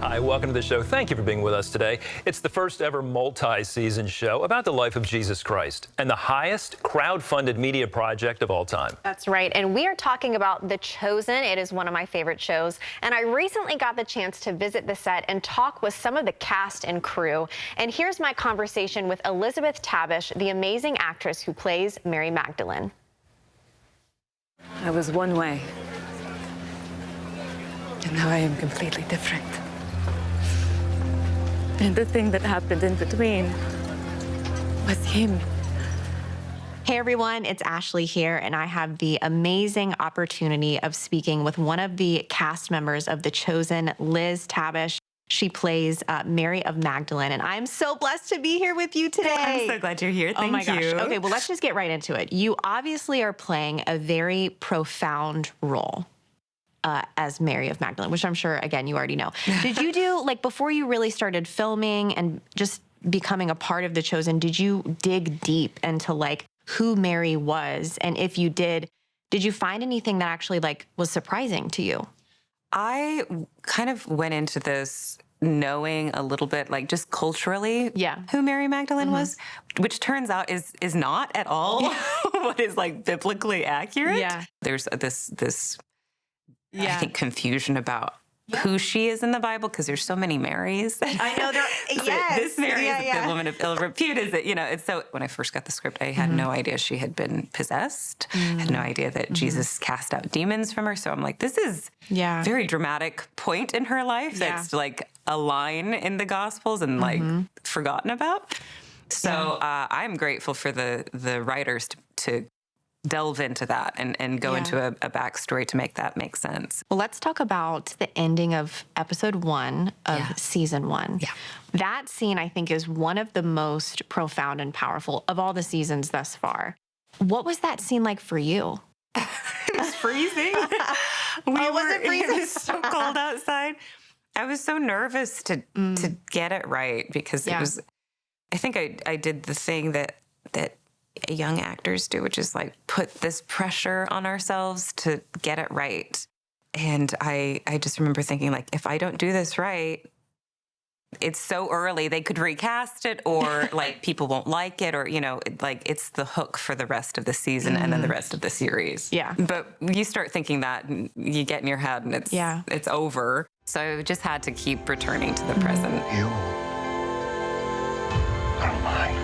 Hi, welcome to the show. Thank you for being with us today. It's the first ever multi-season show about the life of Jesus Christ and the highest crowd-funded media project of all time. That's right, and we are talking about The Chosen. It is one of my favorite shows, and I recently got the chance to visit the set and talk with some of the cast and crew. And here's my conversation with Elizabeth Tabish, the amazing actress who plays Mary Magdalene. I was one way, and now I am completely different. And the thing that happened in between was him. Hey everyone, it's Ashley here, and I have the amazing opportunity of speaking with one of the cast members of The Chosen, Liz Tabish. She plays Mary of Magdalene, and I'm so blessed to be here with you today. I'm so glad you're here. Thank you. Oh my gosh. Okay, well, let's just get right into it. You obviously are playing a very profound role as Mary of Magdalene, which I'm sure, again, you already know. Did you do, like, before you really started filming and just becoming a part of The Chosen, did you dig deep into, like, who Mary was? And if you did you find anything that actually, like, was surprising to you? I kind of went into this knowing a little bit, like, just culturally, who Mary Magdalene was, which turns out is not at all what is, like, biblically accurate. Yeah. There's this I think, confusion about who she is in the Bible, because there's so many Marys. I know there. Yes. This Mary is the woman of ill repute. Is it? You know, it's so. When I first got the script, I had no idea she had been possessed. Had no idea that Jesus cast out demons from her. So I'm like, this is a very dramatic point in her life. That's like a line in the Gospels and like forgotten about. So I'm grateful for the writers to delve into that and go into a backstory to make that make sense. Well, let's talk about the ending of episode 1 of season 1. Yeah. That scene, I think, is one of the most profound and powerful of all the seasons thus far. What was that scene like for you? It was freezing. It was so cold outside. I was so nervous to get it right because it was, I think I did the thing that young actors do, which is like put this pressure on ourselves to get it right. And I just remember thinking, like, if I don't do this right, it's so early, they could recast it, or like people won't like it, or, you know, like it's the hook for the rest of the season and then the rest of the series. Yeah. But you start thinking that and you get in your head and it's over. So I just had to keep returning to the present. You are mine.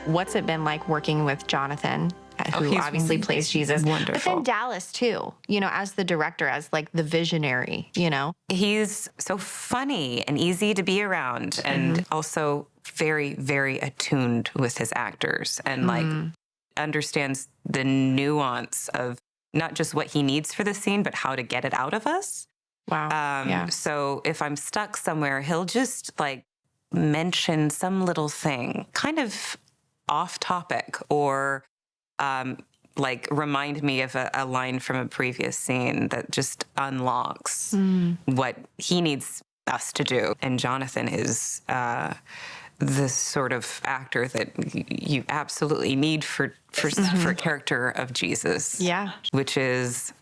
What's it been like working with Jonathan, who obviously plays Jesus? Wonderful. But then Dallas, too, you know, as the director, as like the visionary, you know? He's so funny and easy to be around and also very, very attuned with his actors and like understands the nuance of not just what he needs for the scene, but how to get it out of us. Wow. So if I'm stuck somewhere, he'll just like mention some little thing, kind of off topic, or like remind me of a line from a previous scene that just unlocks what he needs us to do. And Jonathan is the sort of actor that you absolutely need for character of Jesus. Yeah. Which is,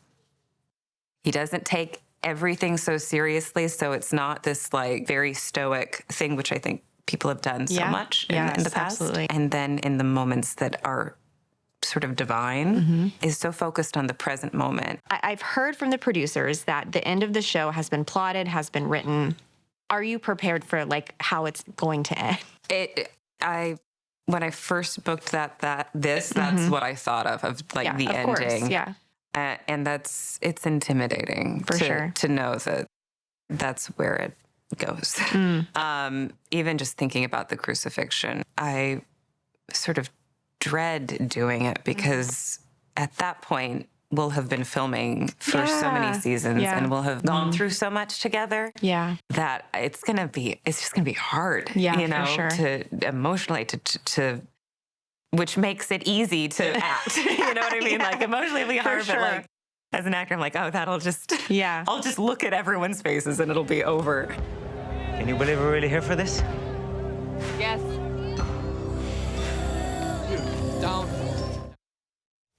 he doesn't take everything so seriously, so it's not this like very stoic thing, which I think people have done so much in the past. Absolutely. And then in the moments that are sort of divine, is so focused on the present moment. I've heard from the producers that the end of the show has been plotted, has been written. Are you prepared for like how it's going to end? When I first booked that's what I thought of like the ending. Course, and it's intimidating for sure to know that that's where it goes. Even just thinking about the crucifixion, I sort of dread doing it because at that point we'll have been filming for so many seasons and we'll have gone through so much together that it's just gonna be hard, you know, for sure. to emotionally to which makes it easy to act. You know what I mean? Like emotionally it'll be hard, but like as an actor, I'm like, oh, that'll just, I'll just look at everyone's faces and it'll be over. Can you believe we're really here for this? Yes.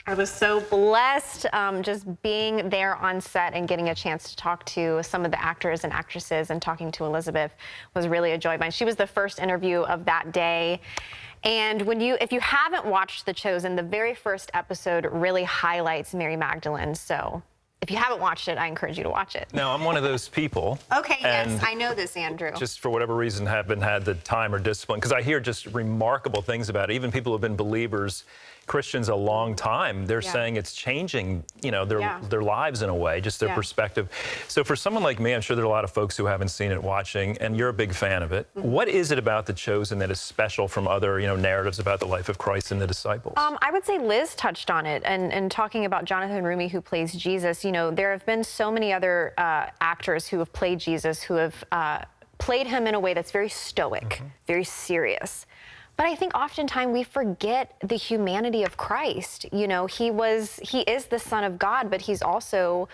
I was so blessed just being there on set and getting a chance to talk to some of the actors and actresses, and talking to Elizabeth was really a joy of mine. She was the first interview of that day. And if you haven't watched The Chosen, the very first episode really highlights Mary Magdalene. So if you haven't watched it, I encourage you to watch it. Now, I'm one of those people. Okay, yes, I know this, Andrew. Just for whatever reason haven't had the time or discipline, because I hear just remarkable things about it. Even people who have been believers, Christians a long time, they're saying it's changing, their lives in a way, just their perspective. So for someone like me, I'm sure there are a lot of folks who haven't seen it watching, and you're a big fan of it. What is it about The Chosen that is special from other, narratives about the life of Christ and the disciples? I would say Liz touched on it, and talking about Jonathan Rumi, who plays Jesus. There have been so many other actors who have played Jesus, who have played him in a way that's very stoic, very serious. But I think oftentimes we forget the humanity of Christ. He is the Son of God, but he's also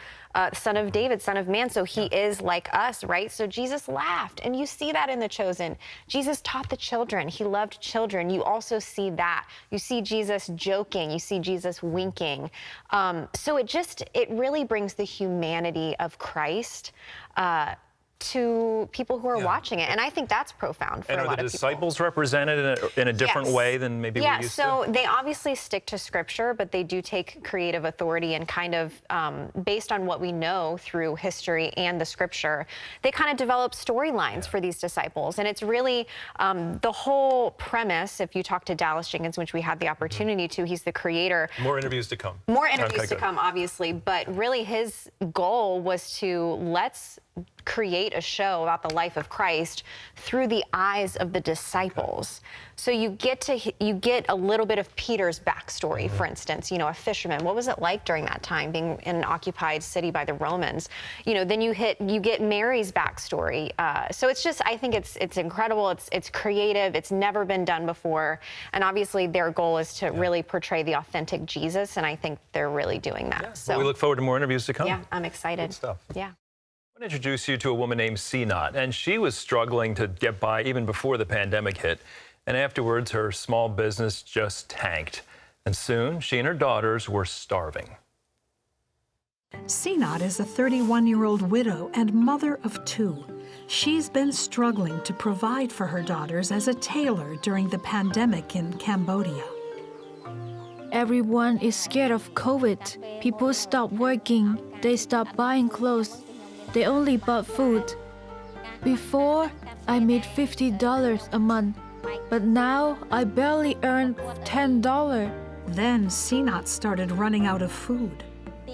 Son of David, Son of Man. So he is like us, right? So Jesus laughed, and you see that in The Chosen. Jesus taught the children. He loved children. You also see that. You see Jesus joking. You see Jesus winking. So it really brings the humanity of Christ to people who are watching it. And I think that's profound for a lot of people. And are the disciples represented in a different way than maybe we're used to? Yeah, so they obviously stick to Scripture, but they do take creative authority and kind of, based on what we know through history and the Scripture, they kind of develop storylines for these disciples. And it's really the whole premise, if you talk to Dallas Jenkins, which we had the opportunity to, he's the creator. More interviews to come. More interviews to come, obviously. But really his goal was to let's create a show about the life of Christ through the eyes of the disciples. So you get a little bit of Peter's backstory, for instance, a fisherman. What was it like during that time, being in an occupied city by the Romans? Then you get Mary's backstory. So it's just, I think it's incredible. It's creative. It's never been done before. And obviously their goal is to really portray the authentic Jesus. And I think they're really doing that. Yeah. So well, we look forward to more interviews to come. Yeah, I'm excited. Good stuff. Yeah. I want to introduce you to a woman named Sinat, and she was struggling to get by even before the pandemic hit. And afterwards, her small business just tanked. And soon, she and her daughters were starving. Sinat is a 31-year-old widow and mother of 2. She's been struggling to provide for her daughters as a tailor during the pandemic in Cambodia. Everyone is scared of COVID. People stop working. They stop buying clothes. They only bought food. Before, I made $50 a month, but now I barely earn $10. Then Sinat started running out of food.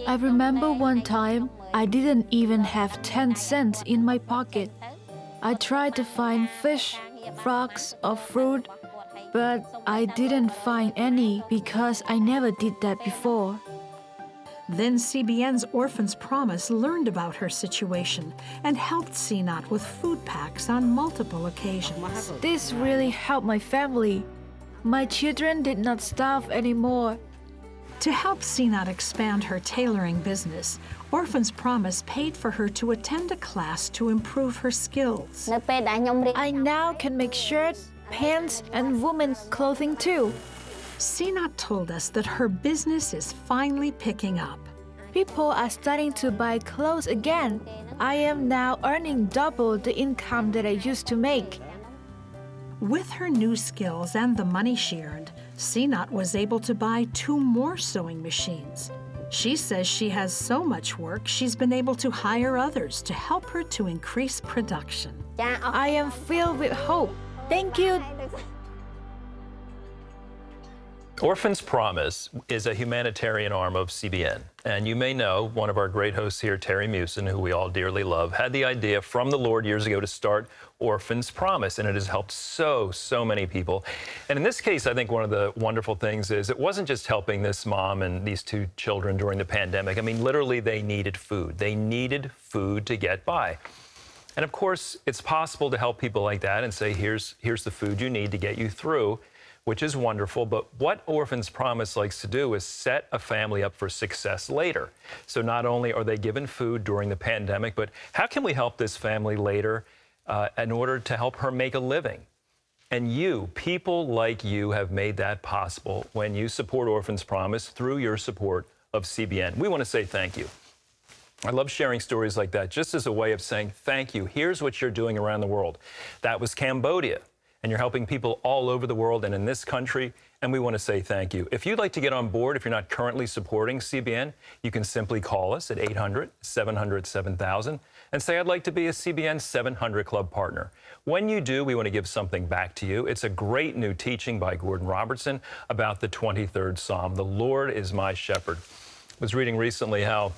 I remember one time I didn't even have 10 cents in my pocket. I tried to find fish, frogs, or fruit, but I didn't find any because I never did that before. Then CBN's Orphans Promise learned about her situation and helped Sinat with food packs on multiple occasions. This really helped my family. My children did not starve anymore. To help Sinat expand her tailoring business, Orphans Promise paid for her to attend a class to improve her skills. I now can make shirts, pants, and women's clothing too. Sinat told us that her business is finally picking up. People are starting to buy clothes again. I am now earning double the income that I used to make. With her new skills and the money she earned, Sinat was able to buy 2 more sewing machines. She says she has so much work, she's been able to hire others to help her to increase production. I am filled with hope. Thank you. Orphans Promise is a humanitarian arm of CBN. And you may know one of our great hosts here, Terry Mewson, who we all dearly love, had the idea from the Lord years ago to start Orphans Promise, and it has helped so many people. And in this case, I think one of the wonderful things is it wasn't just helping this mom and these 2 children during the pandemic. I mean, literally, they needed food. They needed food to get by. And of course, it's possible to help people like that and say, here's the food you need to get you through, which is wonderful. But what Orphans Promise likes to do is set a family up for success later. So not only are they given food during the pandemic, but how can we help this family later in order to help her make a living. And you, people like you, have made that possible when you support Orphans Promise through your support of CBN. We want to say thank you. I love sharing stories like that just as a way of saying thank you. Here's what you're doing around the world. That was Cambodia, and you're helping people all over the world and in this country, and we want to say thank you. If you'd like to get on board, if you're not currently supporting CBN, you can simply call us at 800-700-7000 and say, I'd like to be a CBN 700 Club partner. When you do, we want to give something back to you. It's a great new teaching by Gordon Robertson about the 23rd Psalm. The Lord is my shepherd. I was reading recently how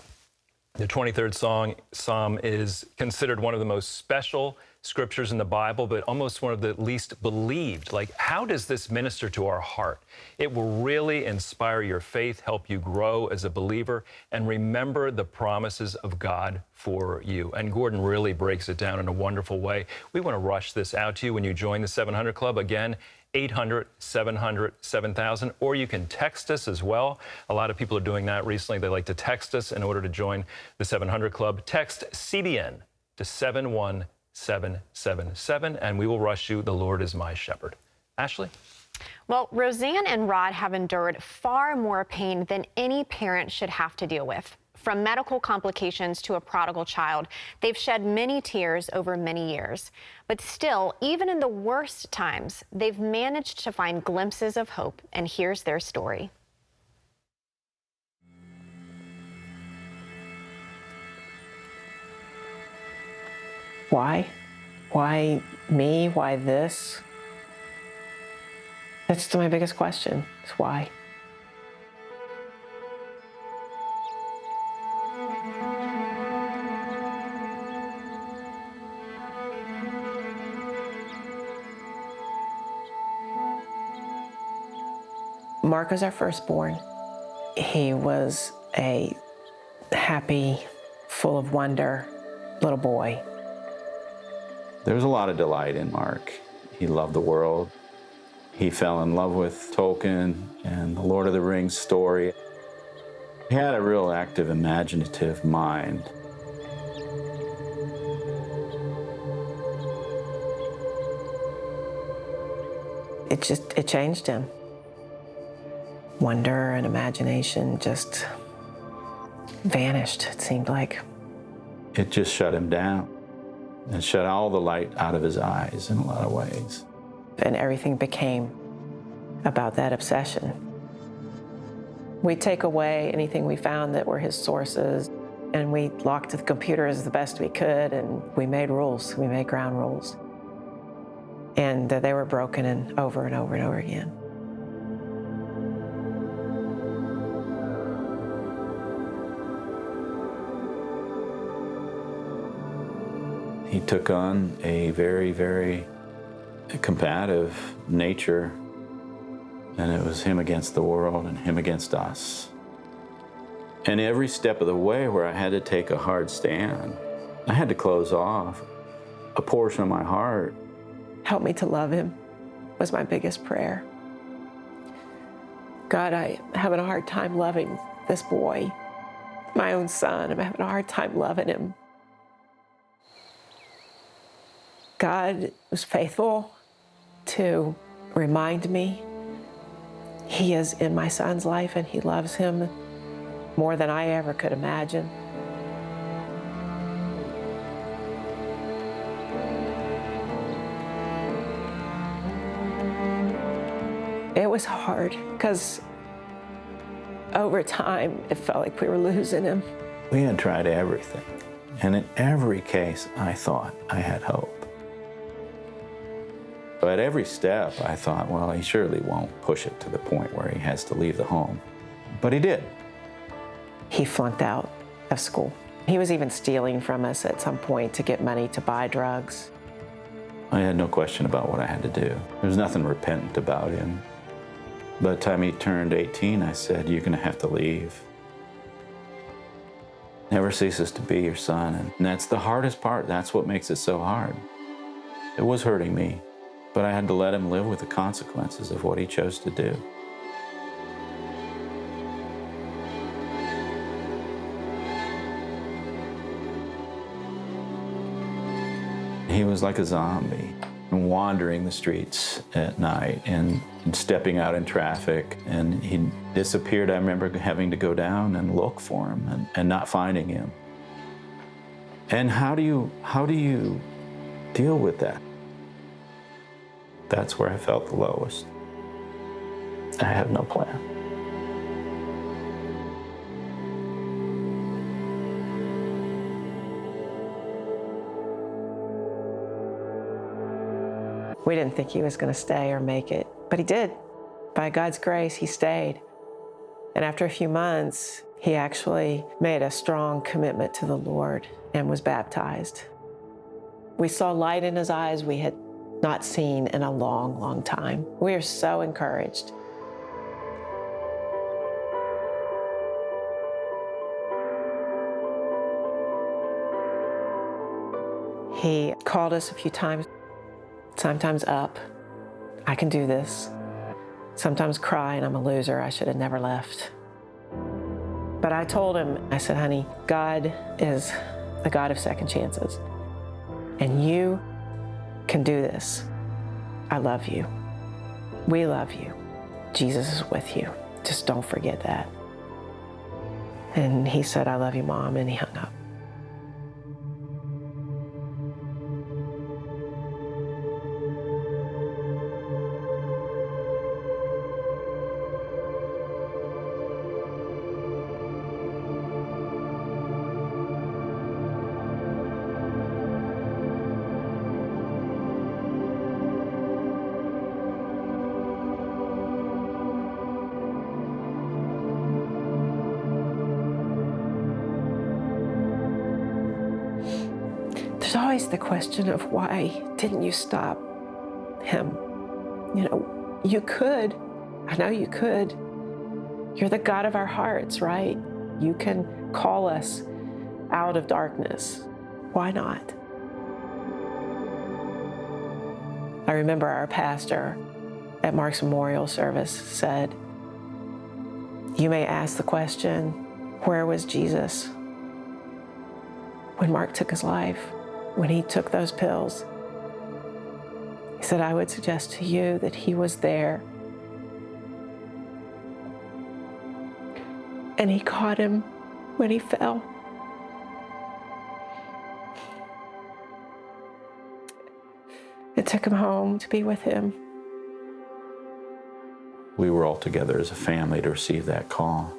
the 23rd Psalm is considered one of the most special scriptures in the Bible, but almost one of the least believed. Like, how does this minister to our heart? It will really inspire your faith, help you grow as a believer, and remember the promises of God for you. And Gordon really breaks it down in a wonderful way. We want to rush this out to you when you join the 700 Club. Again, 800-700-7000, or you can text us as well. A lot of people are doing that recently. They like to text us in order to join the 700 Club. Text CBN to 71777, and we will rush you. The Lord is my shepherd. Ashley? Well, Roseanne and Rod have endured far more pain than any parent should have to deal with. From medical complications to a prodigal child, they've shed many tears over many years. But still, even in the worst times, they've managed to find glimpses of hope. And here's their story. Why? Why me? Why this? That's my biggest question, is why? Mark was our firstborn. He was a happy, full of wonder little boy. There was a lot of delight in Mark. He loved the world. He fell in love with Tolkien and the Lord of the Rings story. He had a real active, imaginative mind. It changed him. Wonder and imagination just vanished, it seemed like. It just shut him down and shut all the light out of his eyes in a lot of ways. And everything became about that obsession. We'd take away anything we found that were his sources, and we locked the computers the best we could, and we made rules. We made ground rules. And they were broken and over and over and over again. He took on a very, very combative nature, and it was him against the world and him against us. And every step of the way where I had to take a hard stand, I had to close off a portion of my heart. Help me to love him was my biggest prayer. God, I'm having a hard time loving this boy, my own son. I'm having a hard time loving him. God was faithful to remind me he is in my son's life and he loves him more than I ever could imagine. It was hard because over time it felt like we were losing him. We had tried everything, and in every case I thought I had hope. But at every step, I thought, well, he surely won't push it to the point where he has to leave the home. But he did. He flunked out of school. He was even stealing from us at some point to get money to buy drugs. I had no question about what I had to do. There was nothing repentant about him. By the time he turned 18, I said, you're going to have to leave. Never ceases to be your son. And that's the hardest part. That's what makes it so hard. It was hurting me. But I had to let him live with the consequences of what he chose to do. He was like a zombie, wandering the streets at night and stepping out in traffic. And he disappeared. I remember having to go down and look for him and not finding him. And how do you deal with that? That's where I felt the lowest. I have no plan. We didn't think he was going to stay or make it, but he did. By God's grace, he stayed. And after a few months, he actually made a strong commitment to the Lord and was baptized. We saw light in his eyes we had not seen in a long, long time. We are so encouraged. He called us a few times, sometimes up, I can do this. Sometimes cry and I'm a loser, I should have never left. But I told him, I said, honey, God is the God of second chances. And you can do this. I love you. We love you. Jesus is with you. Just don't forget that. And he said, I love you, Mom, and he hung up. There's always the question of why didn't you stop him? You know, you could. I know you could. You're the God of our hearts, right? You can call us out of darkness. Why not? I remember our pastor at Mark's memorial service said, you may ask the question, where was Jesus when Mark took his life? When he took those pills? He said, I would suggest to you that he was there. And he caught him when he fell. It took him home to be with him. We were all together as a family to receive that call,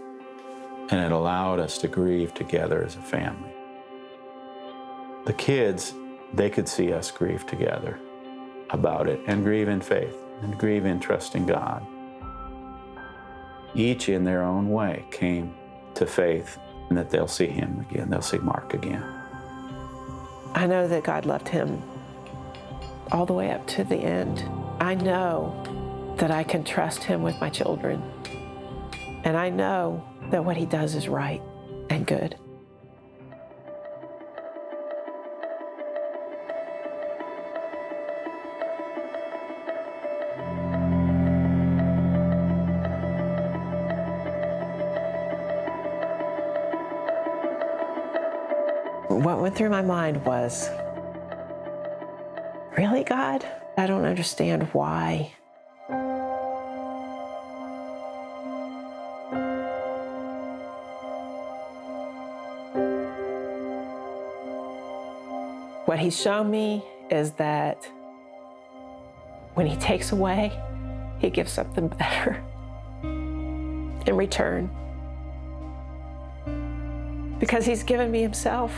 and it allowed us to grieve together as a family. The kids, they could see us grieve together about it and grieve in faith and grieve in trusting God. Each in their own way came to faith and that they'll see him again, they'll see Mark again. I know that God loved him all the way up to the end. I know that I can trust him with my children. And I know that what he does is right and good. What went through my mind was, really, God? I don't understand why. What he's shown me is that when he takes away, he gives something better in return. Because he's given me himself.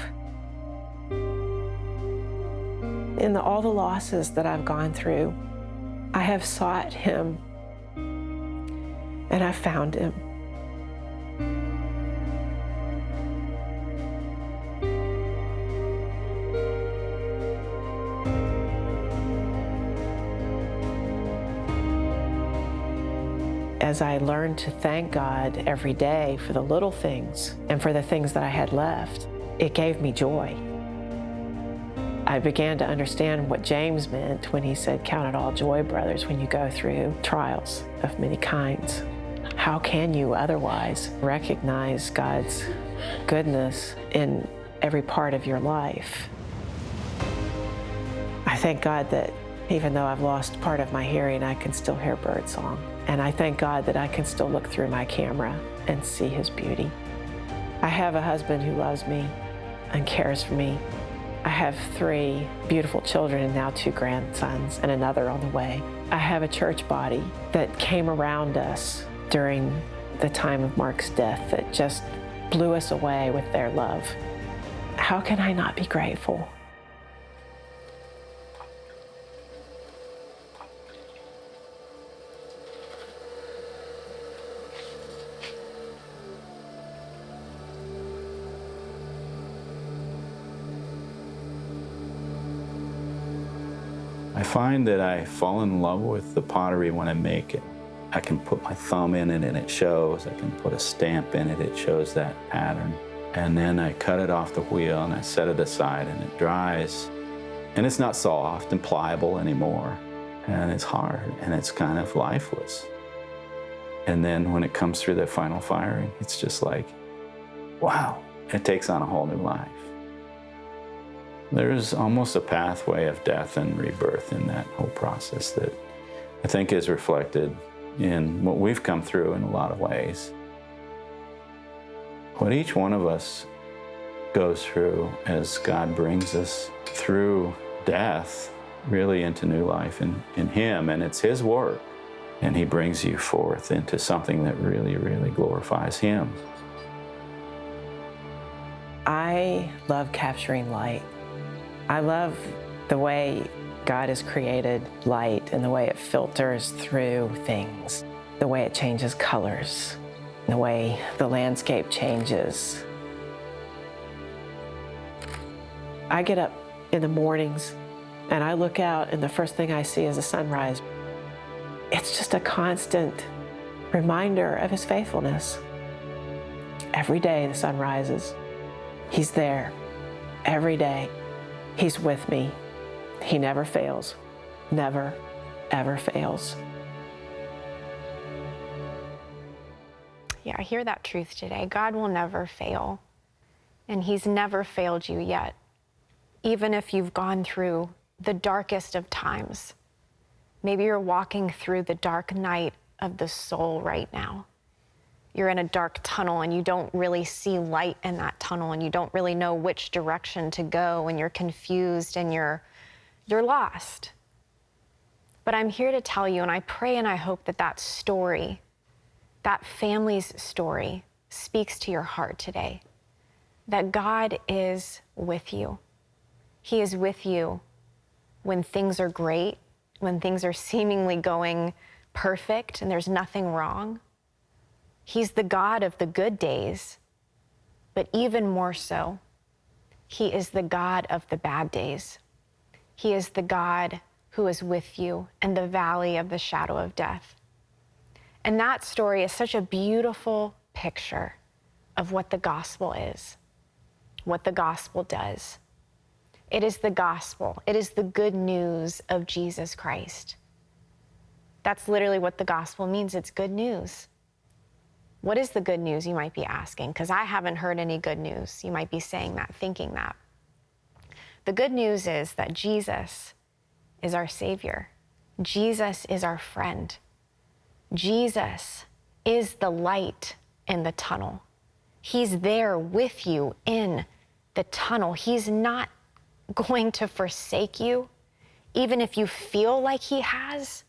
In all the losses that I've gone through, I have sought him and I found him. As I learned to thank God every day for the little things and for the things that I had left, it gave me joy. I began to understand what James meant when he said, count it all joy, brothers, when you go through trials of many kinds. How can you otherwise recognize God's goodness in every part of your life? I thank God that even though I've lost part of my hearing, I can still hear birdsong. And I thank God that I can still look through my camera and see his beauty. I have a husband who loves me and cares for me. I have 3 beautiful children and now 2 grandsons and another on the way. I have a church body that came around us during the time of Mark's death that just blew us away with their love. How can I not be grateful? I find that I fall in love with the pottery when I make it. I can put my thumb in it and it shows. I can put a stamp in it, it shows that pattern. And then I cut it off the wheel and I set it aside and it dries. And it's not soft and pliable anymore. And it's hard and it's kind of lifeless. And then when it comes through that final firing, it's just like, wow, it takes on a whole new life. There's almost a pathway of death and rebirth in that whole process that I think is reflected in what we've come through in a lot of ways. What each one of us goes through as God brings us through death really into new life in him, and it's his work. And he brings you forth into something that really, really glorifies him. I love capturing light. I love the way God has created light and the way it filters through things, the way it changes colors, the way the landscape changes. I get up in the mornings and I look out and the first thing I see is the sunrise. It's just a constant reminder of his faithfulness. Every day the sun rises. He's there. Every day. He's with me. He never fails. Never, ever fails. Yeah, I hear that truth today. God will never fail. And he's never failed you yet. Even if you've gone through the darkest of times. Maybe you're walking through the dark night of the soul right now. You're in a dark tunnel and you don't really see light in that tunnel and you don't really know which direction to go and you're confused and you're lost. But I'm here to tell you, and I pray and I hope that that story, that family's story, speaks to your heart today. That God is with you. He is with you when things are great, when things are seemingly going perfect and there's nothing wrong. He's the God of the good days, but even more so, he is the God of the bad days. He is the God who is with you in the valley of the shadow of death. And that story is such a beautiful picture of what the gospel is, what the gospel does. It is the gospel. It is the good news of Jesus Christ. That's literally what the gospel means. It's good news. What is the good news, you might be asking? Because I haven't heard any good news. You might be saying that, thinking that. The good news is that Jesus is our Savior. Jesus is our friend. Jesus is the light in the tunnel. He's there with you in the tunnel. He's not going to forsake you, even if you feel like he has.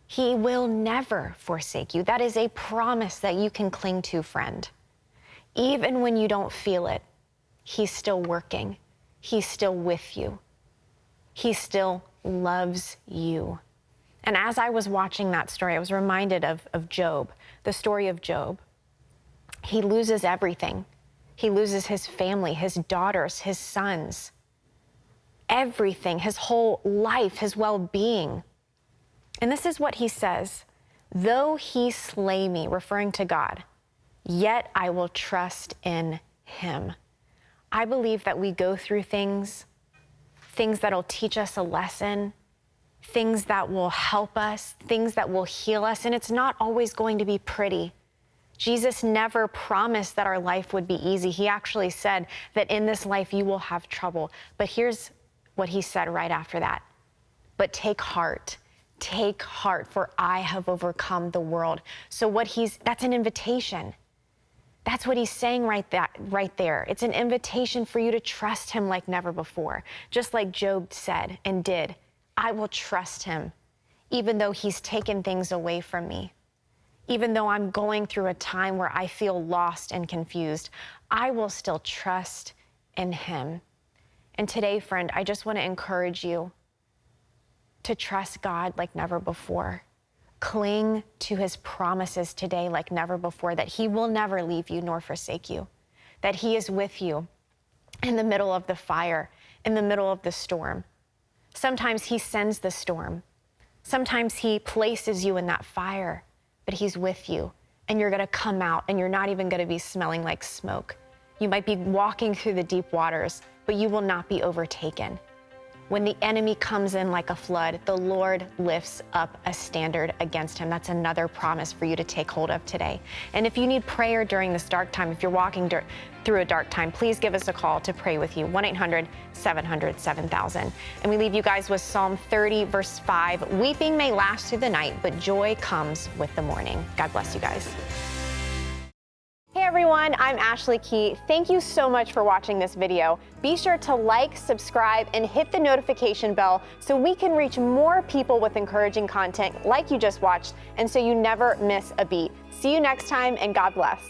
He will never forsake you. That is a promise that you can cling to, friend. Even when you don't feel it, he's still working. He's still with you. He still loves you. And as I was watching that story, I was reminded of Job, the story of Job. He loses everything. He loses his family, his daughters, his sons, everything, his whole life, his well-being. And this is what he says, though he slay me, referring to God, yet I will trust in him. I believe that we go through things that'll teach us a lesson, things that will help us, things that will heal us, and it's not always going to be pretty. Jesus never promised that our life would be easy. He actually said that in this life you will have trouble. But here's what he said right after that. But take heart, for I have overcome the world. So that's an invitation. That's what he's saying right there. It's an invitation for you to trust him like never before. Just like Job said and did, I will trust him, even though he's taken things away from me. Even though I'm going through a time where I feel lost and confused, I will still trust in him. And today, friend, I just want to encourage you to trust God like never before. Cling to his promises today like never before, that he will never leave you nor forsake you, that he is with you in the middle of the fire, in the middle of the storm. Sometimes he sends the storm. Sometimes he places you in that fire, but he's with you, and you're gonna come out, and you're not even gonna be smelling like smoke. You might be walking through the deep waters, but you will not be overtaken. When the enemy comes in like a flood, the Lord lifts up a standard against him. That's another promise for you to take hold of today. And if you need prayer during this dark time, if you're walking through a dark time, please give us a call to pray with you, 1-800-700-7000. And we leave you guys with Psalm 30, verse 5. Weeping may last through the night, but joy comes with the morning. God bless you guys. Hey everyone, I'm Ashley Key. Thank you so much for watching this video. Be sure to like, subscribe, and hit the notification bell so we can reach more people with encouraging content like you just watched, and so you never miss a beat. See you next time, and God bless.